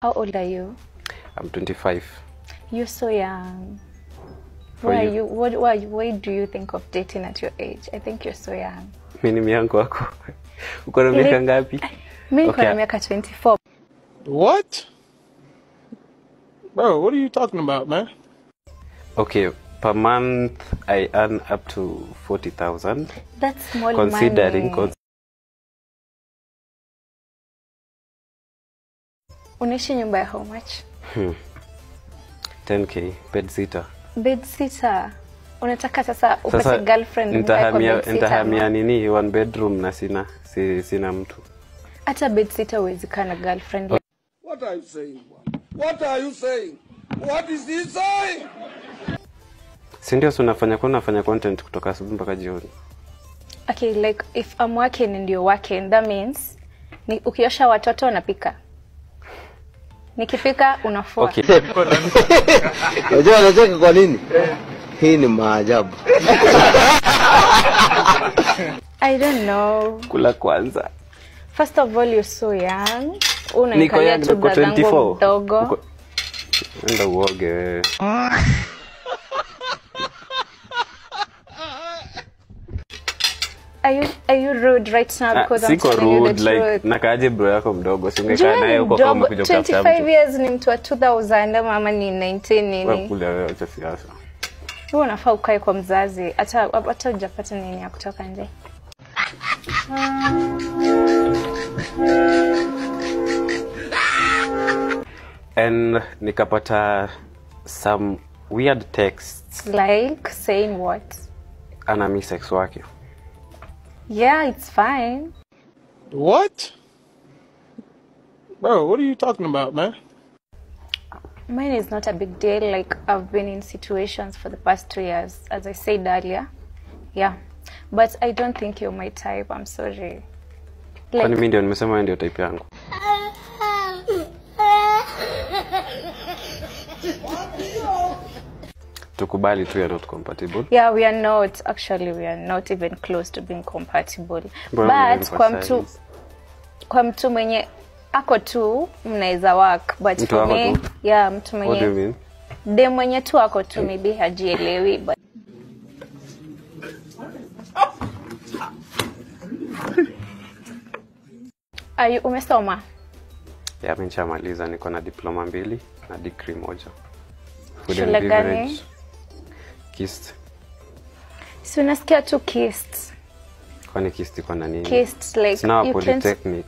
How old are you? I'm 25. You're so young. For Why do you think of dating at your age? I think you're so young. Mimi miangu wako. Uko na miaka ngapi? Mimi niko na miaka 24. What? Bro, what are you talking about, man? Okay, per month I earn up to 40,000. That's small considering money. Unaishi nyumba ya how much? 10k bed sitter. Bed sitter. Unataka sasa upate girlfriend nitahamia nini one bedroom na sina mtu. Hata bed sitter huwezi kana girlfriend. What are you saying? What are you saying? What is he saying? Si ndio unafanya content kutoka asubuhi mpaka jioni. Okay, like if I'm working and you're working, that means ukiosha watoto unapika. Nikipika unafua. Okay. Unajua anacheka kwa nini? Hii ni maajabu. I don't know. Kula kwanza. First of all, you're so young. Unaikalia tu bradangu mdogo. Enda uoge. Are you rude right now because I'm telling you the truth? Like nakaje bro yako mdogo singekaa naye huko kama kuja kutafuta mtu. 25 years ni mtu wa 2000 mama ni 19 nini? Wewe kule wewe acha siasa. Wewe unafaa ukae kwa mzazi hata hujapata nini ya kutoka nje. And nikapata some weird texts. Like saying what? Ana mi sex wake. Yeah, it's fine. What? Bro, what are you talking about, man? Mine is not a big deal. Like, I've been in situations for the past 2 years, as I said earlier. Yeah. But I don't think you're my type. I'm sorry. Kwani mimi ndio nimesema ndio type yangu. Tukubali tu you're not compatible. Yeah, we are not. Actually, we are not even close to being compatible. But kwa mtu mwenye ako tu mnaweza work, but mtu for me, yeah, mtu mwenye. What do you mean? Dem mwenye tu ako tu maybe hajielewi, but umesoma? Yeah, mimi nishamaliza, niko na diploma 2 na degree 1. Shule gani? KIST. Si unasikia tu KIST. Kwani KIST iko na nini? KIST like you polytechnic.